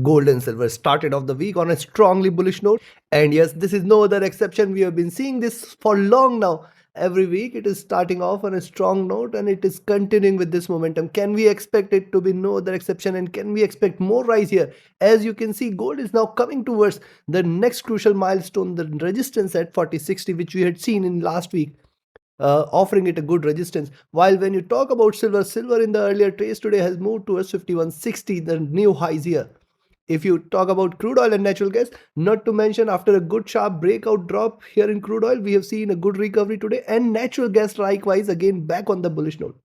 Gold and silver started off the week on a strongly bullish note. And yes, this is no other exception. We have been seeing this for long now. Every week it is starting off on a strong note and it is continuing with this momentum. Can we expect it to be no other exception? And can we expect more rise here? As you can see, gold is now coming towards the next crucial milestone, the resistance at 4060, which we had seen in last week. Offering it a good resistance. While when you talk about silver, silver in the earlier trades today has moved towards 5160, the new highs here. If you talk about crude oil and natural gas, not to mention after a good sharp breakout drop here in crude oil, we have seen a good recovery today, and natural gas likewise again back on the bullish note.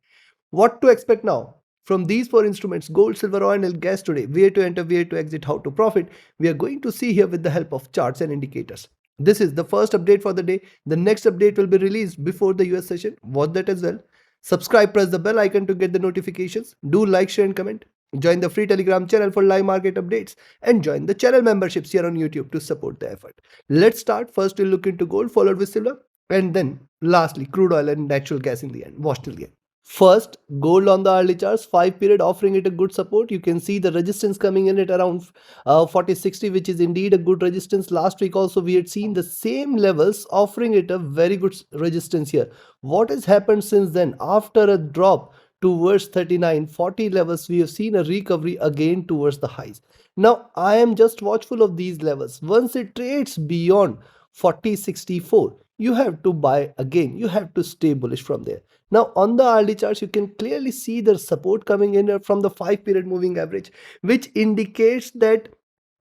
What to expect now? From these four instruments, gold, silver, oil and gas today, where to enter, where to exit, how to profit, we are going to see here with the help of charts and indicators. This is the first update for the day. The next update will be released before the US session. Watch that as well. Subscribe, press the bell icon to get the notifications. Do like, share and comment. Join the free Telegram channel for live market updates and join the channel memberships here on YouTube to support the effort. Let's start. First, we'll look into gold, followed with silver, and then lastly, crude oil and natural gas in the end. Watch till the end. First, gold on the early charts, 5 period offering it a good support. You can see the resistance coming in at around 4060, which is indeed a good resistance. Last week also we had seen the same levels offering it a very good resistance here. What has happened since then? After a drop towards 3940 levels, we have seen a recovery again towards the highs. Now I am just watchful of these levels. Once it trades beyond 4064, you have to buy again. You have to stay bullish from there. Now on the early charts, you can clearly see the support coming in from the 5 period moving average, which indicates that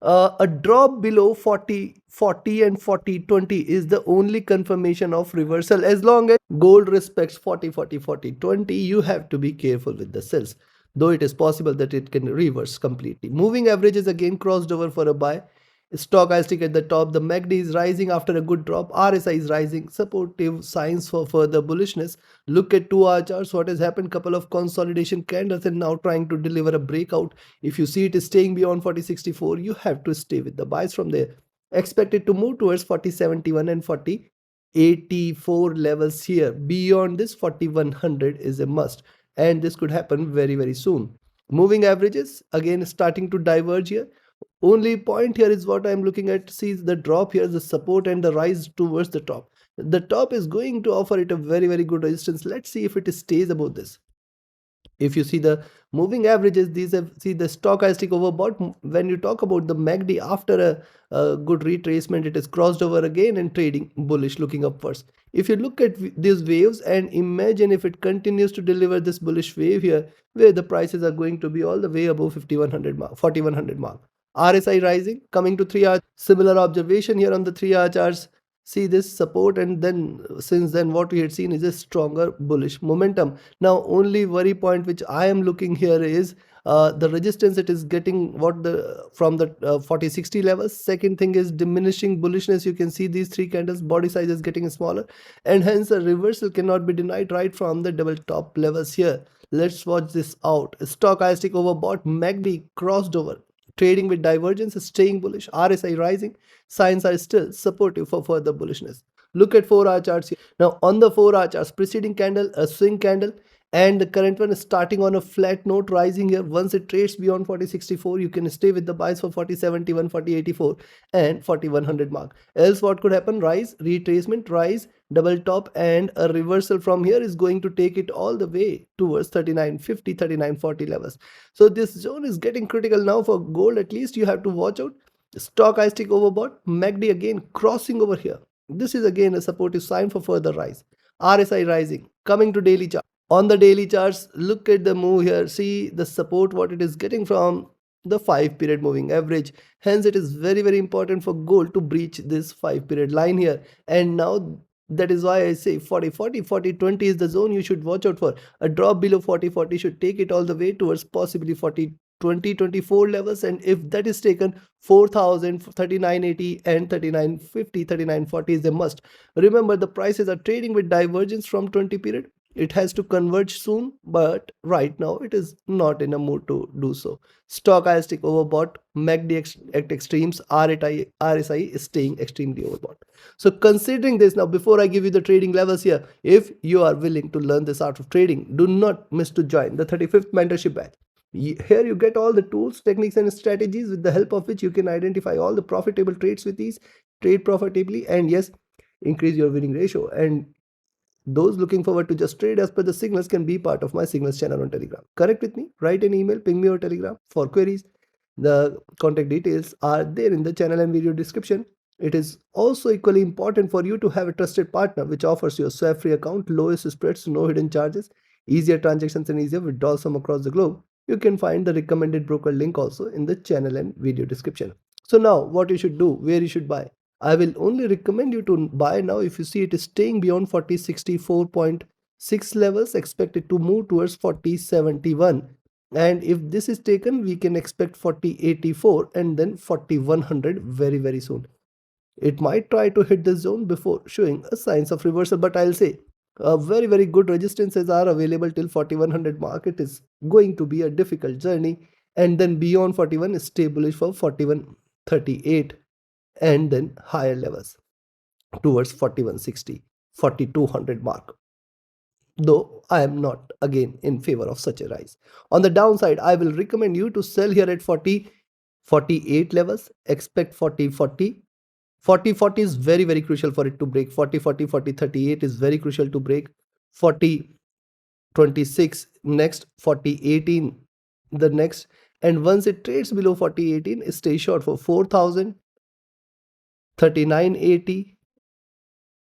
a drop below 40 and 40-20 is the only confirmation of reversal. As long as gold respects 40-40-40-20, you have to be careful with the sells, though it is possible that it can reverse completely. Moving averages again crossed over for a buy. Stochastic at the top, the MACD is rising after a good drop, RSI is rising, supportive signs for further bullishness. Look at 2-hour charts, what has happened, couple of consolidation candles and now trying to deliver a breakout. If you see it is staying beyond 4064, you have to stay with the buys from there. Expect it to move towards 4071 and 4084 levels here. Beyond this, 4100 is a must, and this could happen very, very soon. Moving averages again starting to diverge here. Only point here is what I'm looking at. See the drop here, the support and the rise towards the top. The top is going to offer it a very, very good resistance. Let's see if it stays above this. If you see the moving averages, these have see the stochastic overbought. When you talk about the MACD, after a good retracement, it is crossed over again and trading bullish, looking upwards. If you look at these waves and imagine if it continues to deliver this bullish wave here, where the prices are going to be all the way above 5100 mark, 4100 mark. RSI rising, coming to 3-hour. Similar observation here on the 3-hour charts. See this support, and then since then what we had seen is a stronger bullish momentum. Now only worry point which I am looking here is the resistance it is getting from the 4060 levels. Second thing is diminishing bullishness. You can see these three candles, body size is getting smaller, and hence a reversal cannot be denied right from the double top levels here. Let's watch this out. Stochastic overbought, MACD crossed over, trading with divergence, staying bullish, RSI rising. Signs are still supportive for further bullishness. Look at 4-hour charts here. Now on the 4-hour charts, preceding candle, a swing candle, and the current one is starting on a flat note, rising here. Once it trades beyond 4064, you can stay with the buys for 4071, 4084 and 4100 mark. Else what could happen? Rise, retracement, rise, double top, and a reversal from here is going to take it all the way towards 3950, 3940 levels. So this zone is getting critical now for gold. At least you have to watch out. Stochastic overbought, MACD again crossing over here. This is again a supportive sign for further rise. RSI rising. Coming to daily chart. On the daily charts, look at the move here. See the support what it is getting from the 5 period moving average. Hence it is very, very important for gold to breach this 5 period line here. And now that is why I say 40-40, 40-20 is the zone you should watch out for. A drop below 40-40 should take it all the way towards possibly 40-20-24 levels, and if that is taken, 4000, 3980 and 3950, 3940 is a must. Remember, the prices are trading with divergence from 20 period. It has to converge soon, but right now it is not in a mood to do so. Stochastic overbought, MACD at extremes, RSI is staying extremely overbought. So considering this, now before I give you the trading levels here, if you are willing to learn this art of trading, do not miss to join the 35th mentorship batch. Here you get all the tools, techniques, and strategies with the help of which you can identify all the profitable trades with these, trade profitably, and yes, increase your winning ratio. And those looking forward to just trade as per the signals can be part of my signals channel on Telegram. Connect with me, write an email, ping me on Telegram for queries. The contact details are there in the channel and video description. It is also equally important for you to have a trusted partner which offers you a swap free account, lowest spreads, no hidden charges, easier transactions, and easier withdrawals from across the globe. You can find the recommended broker link also in the channel and video description. So now what you should do, where you should buy. I will only recommend you to buy now if you see it is staying beyond 4064.6 levels, expected to move towards 4071. And if this is taken, we can expect 4084 and then 4100 very soon. It might try to hit the zone before showing a signs of reversal, but I'll say very good resistances are available till 4100 mark. It is going to be a difficult journey, and then beyond 41 is stay bullish for 4138 and then higher levels towards 4160, 4200 mark. Though I am not again in favor of such a rise. On the downside, I will recommend you to sell here at 48 levels, expect 4040. 4040 is very crucial for it to break. 4040, 4038 is very crucial to break. 4026 next, 4018 the next, and once it trades below 4018, stay short for 4000, 3980,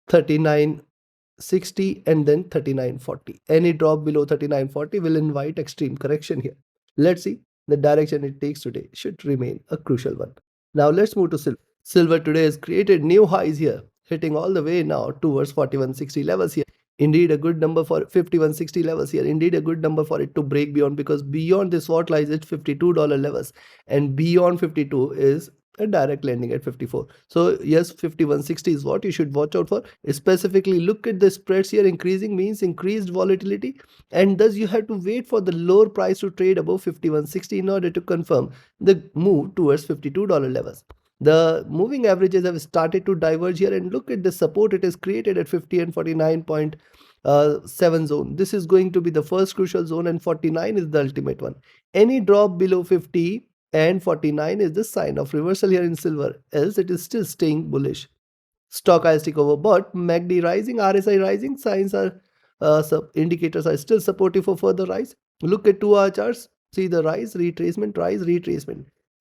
3960, and then 3940. Any drop below 3940 will invite extreme correction here. Let's see, the direction it takes today should remain a crucial one. Now let's move to silver. Silver today has created new highs here, hitting all the way now towards 4160 levels here. Indeed a good number for 5160 levels here. Indeed a good number for it to break beyond, because beyond this what lies at $52 levels, and beyond 52 is a direct landing at 54. So yes, 5160 is what you should watch out for. Specifically look at the spreads here. Increasing means increased volatility, and thus you have to wait for the lower price to trade above 5160 in order to confirm the move towards $52 levels. The moving averages have started to diverge here, and look at the support it has created at 50 and 49.7 zone. This is going to be the first crucial zone, and 49 is the ultimate one. Any drop below 50 and 49 is the sign of reversal here in silver, else it is still staying bullish. Stochastic overbought, MACD rising, RSI rising, signs are indicators are still supportive for further rise. Look at 2-hour charts, see the rise, retracement,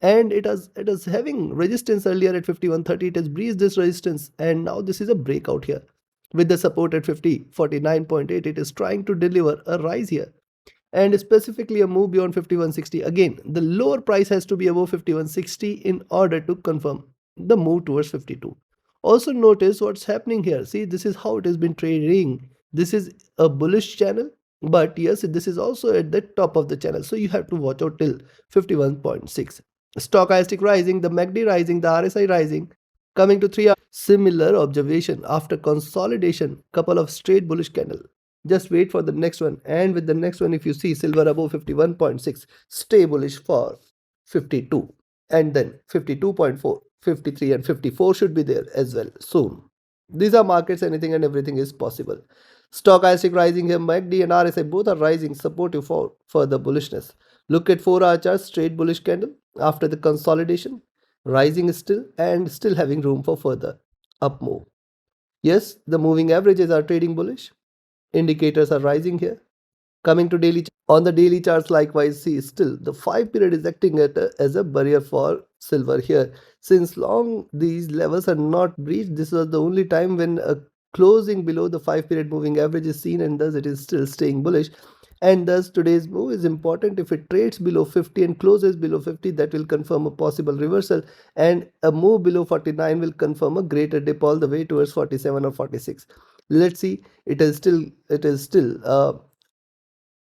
and it is having resistance earlier at 5130. It has breached this resistance, and now this is a breakout here with the support at 50, 49.8. It is trying to deliver a rise here, and specifically a move beyond 5160. Again, the lower price has to be above 5160 in order to confirm the move towards 52. Also notice what's happening here. See, this is how it has been trading. This is a bullish channel, but yes, this is also at the top of the channel, so you have to watch out till 51.6. Stochastic rising, the MACD rising, the RSI rising. Coming to 3 hour, similar observation after consolidation, couple of straight bullish candle. Just wait for the next one, and with the next one, if you see silver above 51.6, stay bullish for 52, and then 52.4, 53, and 54 should be there as well soon. These are markets, anything and everything is possible. Stochastic rising here, MACD and RSI both are rising, supportive for further bullishness. Look at 4-hour chart, straight bullish candle after the consolidation, rising still and still having room for further up move. Yes, the moving averages are trading bullish. Indicators are rising here. Coming to daily, on the daily charts, likewise, see still the 5 period is acting as a barrier for silver here. Since long these levels are not breached, this was the only time when a closing below the 5 period moving average is seen, and thus it is still staying bullish. And thus today's move is important. If it trades below 50 and closes below 50, that will confirm a possible reversal, and a move below 49 will confirm a greater dip all the way towards 47 or 46. Let's see, it is still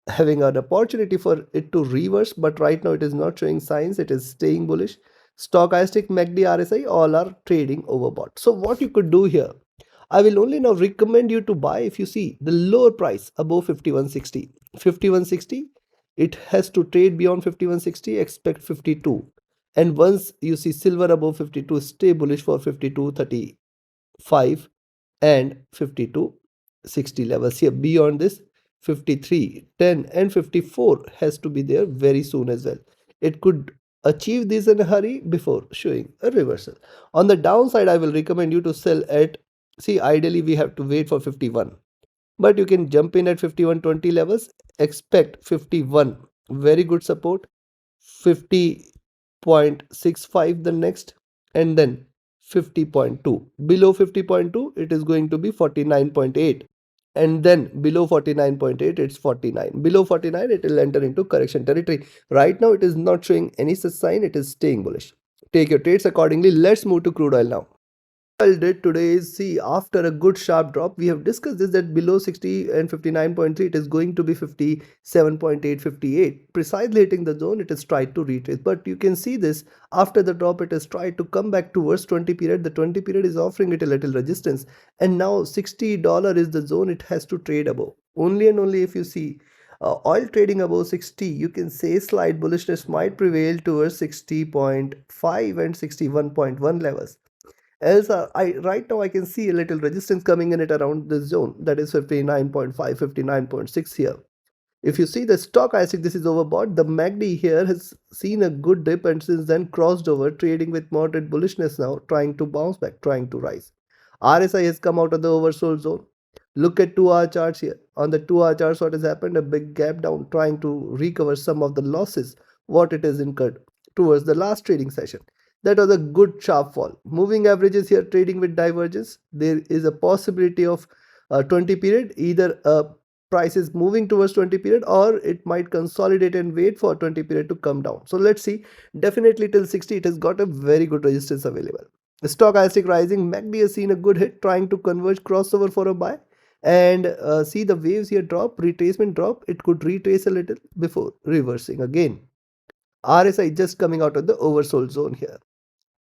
having an opportunity for it to reverse, but right now it is not showing signs. It is staying bullish. Stochastic, MACD, RSI all are trading overbought. So what you could do here, I will only now recommend you to buy if you see the lower price above 5160. 5160, it has to trade beyond 5160, expect 52. And once you see silver above 52, stay bullish for 52.35 and 52.60 levels here. Beyond this, 53, 10, and 54 has to be there very soon as well. It could achieve this in a hurry before showing a reversal. On the downside, I will recommend you to sell at, see, ideally we have to wait for 51, but you can jump in at 51.20 levels. Expect 51, very good support, 50.65 the next, and then 50.2. Below 50.2, it is going to be 49.8. And then below 49.8, it's 49. Below 49, it will enter into correction territory. Right now, it is not showing any such sign. It is staying bullish. Take your trades accordingly. Let's move to crude oil now. Did today is, see, after a good sharp drop, we have discussed this, that below 60 and 59.3 it is going to be 57.8, 58, precisely hitting the zone. It has tried to retrace, but you can see this, after the drop it has tried to come back towards 20 period. The 20 period is offering it a little resistance, and now $60 is the zone it has to trade above. Only and only if you see oil trading above 60, you can say slight bullishness might prevail towards 60.5 and 61.1 levels. Else, right now I can see a little resistance coming in at around this zone, that is 59.5, 59.6 here. If you see the stock, I think this is overbought. The MACD here has seen a good dip and since then crossed over, trading with moderate bullishness now, trying to bounce back, trying to rise. RSI has come out of the oversold zone. Look at 2-hour charts here. On the 2-hour charts, what has happened? A big gap down, trying to recover some of the losses what it has incurred towards the last trading session. That was a good sharp fall. Moving averages here trading with divergence. There is a possibility of 20 period, either price is moving towards 20 period or it might consolidate and wait for 20 period to come down. So let's see. Definitely till 60 it has got a very good resistance available. The stochastic rising, MACD has seen a good hit, trying to converge crossover for a buy. And see the waves here drop, retracement drop. It could retrace a little before reversing again. RSI just coming out of the oversold zone here.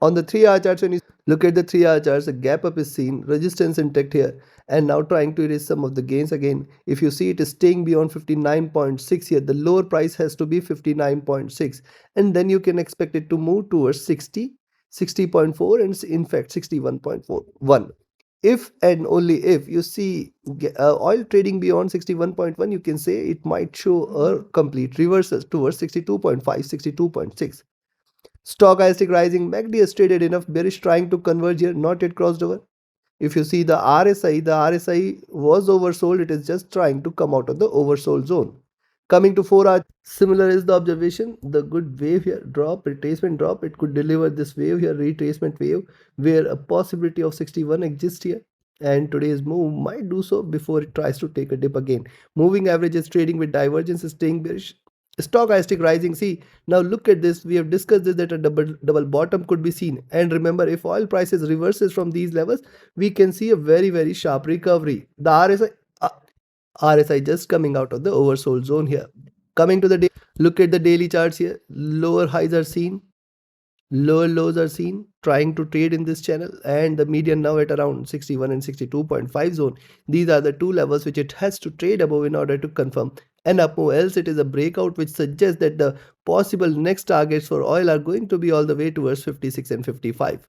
On the 3-hour charts, when you look at the 3-hour charts, a gap up is seen, resistance intact here, and now trying to erase some of the gains again. If you see, it is staying beyond 59.6 here. The lower price has to be 59.6, and then you can expect it to move towards 60, 60.4, and in fact 61.41. If and only if you see oil trading beyond 61.1, you can say it might show a complete reversal towards 62.5, 62.6. Stochastic rising, MACD has traded enough bearish, trying to converge here, not yet crossed over. If you see the RSI was oversold. It is just trying to come out of the oversold zone. Coming to 4-hour, similar is the observation. The good wave here, drop, retracement drop. It could deliver this wave here, retracement wave, where a possibility of 61 exists here. And today's move might do so before it tries to take a dip again. Moving average is trading with divergence, is staying bearish. Stochastic rising, see, now look at this. We have discussed this, that a double bottom could be seen. And remember, if oil prices reverses from these levels, we can see a very sharp recovery. The RSI just coming out of the oversold zone here. Coming to the day, look at the daily charts here. Lower highs are seen, lower lows are seen, trying to trade in this channel, and the median now at around 61 and 62.5 zone. These are the two levels which it has to trade above in order to confirm an up move, else it is a breakout, which suggests that the possible next targets for oil are going to be all the way towards 56 and 55.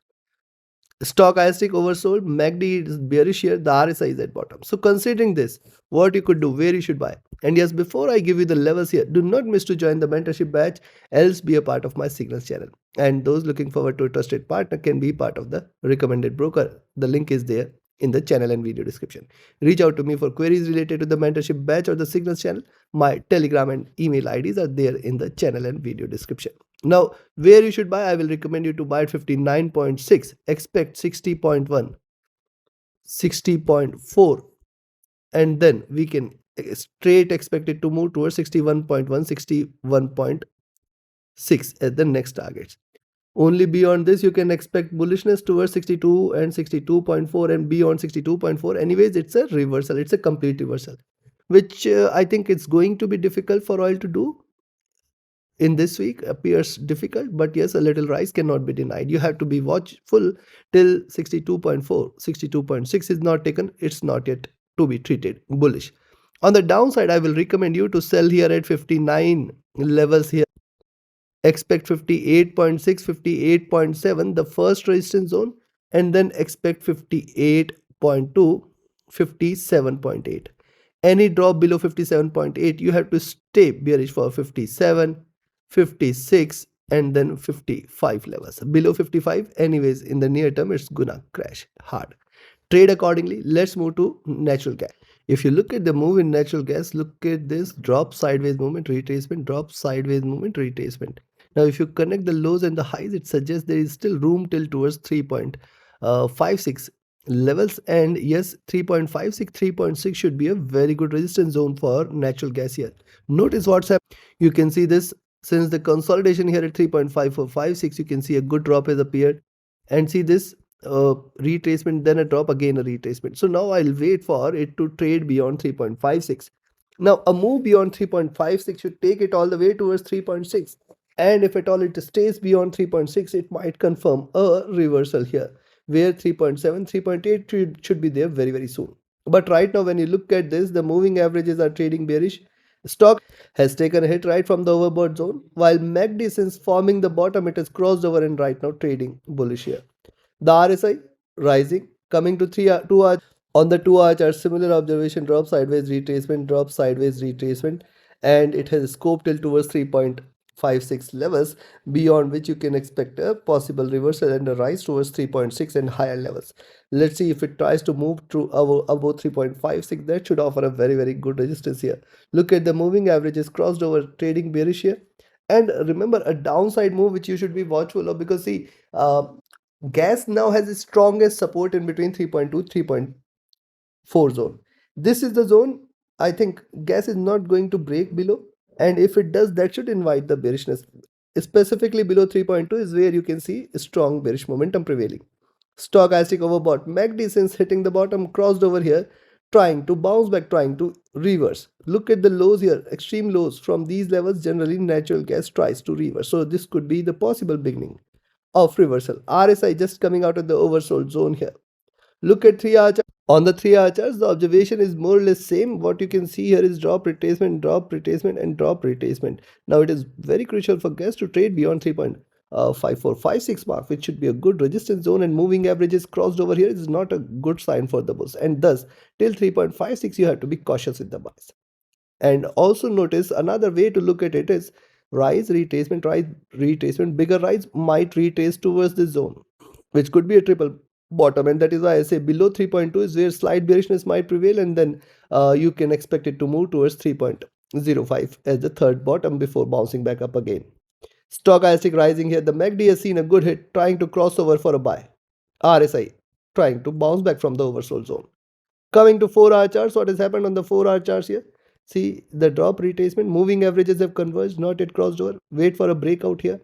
Stochastic oversold, MACD is bearish here, the RSI is at bottom. So considering this, what you could do, where you should buy. And yes, before I give you the levels here, do not miss to join the mentorship batch, else be a part of my signals channel. And those looking forward to a trusted partner can be part of the recommended broker. The link is there in the channel and video description. Reach out to me for queries related to the mentorship batch or the signals channel. My Telegram and email IDs are there in the channel and video description. Now, where you should buy, I will recommend you to buy at 59.6, expect 60.1, 60.4, and then we can straight expect it to move towards 61.1, 61.6 as the next targets. Only beyond this, you can expect bullishness towards 62 and 62.4, and beyond 62.4. Anyways, it's a reversal. It's a complete reversal, which I think it's going to be difficult for oil to do in this week. Appears difficult, but yes, a little rise cannot be denied. You have to be watchful till 62.4. 62.6 is not taken. It's not yet to be treated bullish. On the downside, I will recommend you to sell here at 59 levels here. Expect 58.6, 58.7, the first resistance zone, and then expect 58.2, 57.8. Any drop below 57.8, you have to stay bearish for 57, 56, and then 55 levels. Below 55, anyways, in the near term, it's gonna crash hard. Trade accordingly. Let's move to natural gas. If you look at the move in natural gas, look at this drop, sideways movement, retracement, drop, sideways movement, retracement. Now, if you connect the lows and the highs, it suggests there is still room till towards 3.56 levels. And yes, 3.56, 3.6 should be a very good resistance zone for natural gas here. Notice what's happening. You can see this since the consolidation here at 3.5456, you can see a good drop has appeared. And see this retracement, then a drop, again a retracement. So now I'll wait for it to trade beyond 3.56. Now a move beyond 3.56 should take it all the way towards 3.6. And if at all it stays beyond 3.6, it might confirm a reversal here, where 3.7, 3.8 should be there very, very soon. But right now, when you look at this, the moving averages are trading bearish. Stock has taken a hit right from the overbought zone, while MACD, since forming the bottom, it has crossed over and right now trading bullish here. The RSI rising, coming to 2 hour. On the 2 hour chart, similar observation, drop, sideways, retracement, drop, sideways, retracement, and it has scope till towards 3.56 levels, beyond which you can expect a possible reversal and a rise towards 3.6 and higher levels. Let's see if it tries to move to above 3.56. That should offer a very, very good resistance here. Look at the moving averages crossed over, trading bearish here. And remember, a downside move which you should be watchful of, because see, gas now has the strongest support in between 3.2, 3.4 zone. This is the zone I think gas is not going to break below, and if it does, that should invite the bearishness. Specifically below 3.2 is where you can see strong bearish momentum prevailing. Stochastic overbought. MACD, since hitting the bottom, crossed over here, trying to bounce back, trying to reverse. Look at the lows here, extreme lows. From these levels, generally natural gas tries to reverse. So this could be the possible beginning of reversal. RSI just coming out of the oversold zone here. Look at 3 hour chart. On the 3 hour charts, the observation is more or less same. What you can see here is drop, retracement, and drop, retracement. Now it is very crucial for gas to trade beyond 3.5456 mark, which should be a good resistance zone, and moving averages crossed over here is not a good sign for the bulls. And thus, till 3.56, you have to be cautious with the buys. And also notice another way to look at it is rise, retracement, bigger rise might retrace towards this zone, which could be a triple bottom. And that is why I say below 3.2 is where slight bearishness might prevail, and then you can expect it to move towards 3.05 as the third bottom before bouncing back up again. Stochastic rising here. The MACD has seen a good hit, trying to cross over for a buy. RSI trying to bounce back from the oversold zone. Coming to 4 hour charts, what has happened on the 4 hour charts here? See the drop, retracement, moving averages have converged, not yet crossed over. Wait for a breakout here.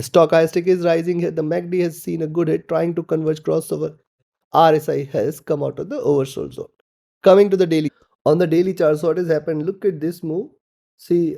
Stochastic is rising here. The MACD has seen a good hit, trying to converge crossover. RSI has come out of the oversold zone. Coming to the daily. On the daily charts, what has happened? Look at this move. See,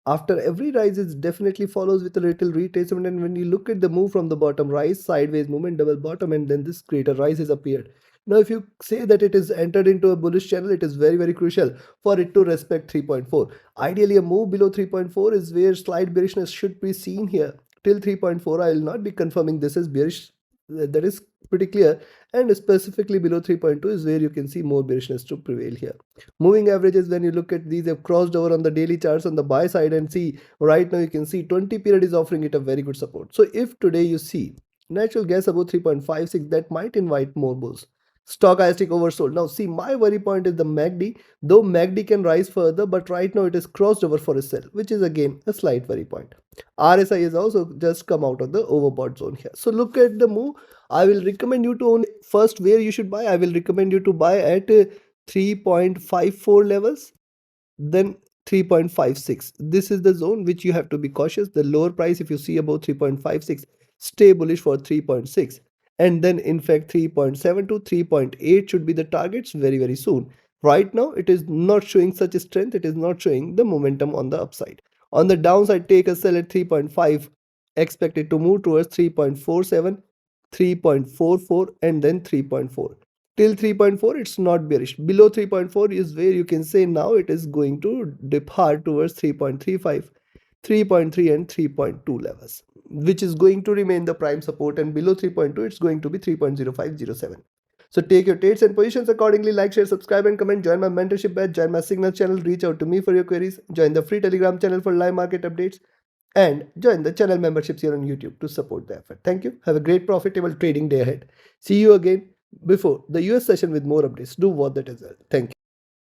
after every rise, it definitely follows with a little retracement, and when you look at the move from the bottom, rise, sideways movement, double bottom, and then this greater rise has appeared. Now if you say that it is entered into a bullish channel, it is very, very crucial for it to respect 3.4. Ideally, a move below 3.4 is where slight bearishness should be seen here. Till 3.4, I will not be confirming this as bearish. That is pretty clear. And specifically below 3.2 is where you can see more bearishness to prevail here. Moving averages, when you look at these, have crossed over on the daily charts on the buy side, and see right now you can see 20 period is offering it a very good support. So if today you see natural gas above 3.56, that might invite more bulls. Stochastic oversold. Now see, my worry point is the MACD. Though MACD can rise further, but right now it is crossed over for a sell, which is again a slight worry point. RSI has also just come out of the overbought zone here. So look at the move. I will recommend you to own first where you should buy. I will recommend you to buy at 3.54 levels, then 3.56. This is the zone which you have to be cautious. The lower price, if you see about 3.56, stay bullish for 3.6. And then in fact 3.7 to 3.8 should be the targets very, very soon. Right now it is not showing such a strength. It is not showing the momentum on the upside. On the downside, take a sell at 3.5. Expect it to move towards 3.47, 3.44, and then 3.4. Till 3.4, it's not bearish. Below 3.4 is where you can say now it is going to dip hard towards 3.35, 3.3, and 3.2 levels, which is going to remain the prime support, and below 3.2 it's going to be 3.0507. So take your trades and positions accordingly. Like, share, subscribe, and comment. Join my mentorship batch. Join my Signal channel. Reach out to me for your queries. Join the free Telegram channel for live market updates. And join the channel memberships here on YouTube to support the effort. Thank you. Have a great profitable trading day ahead. See you again before the US session with more updates. Do what that as well. Thank you.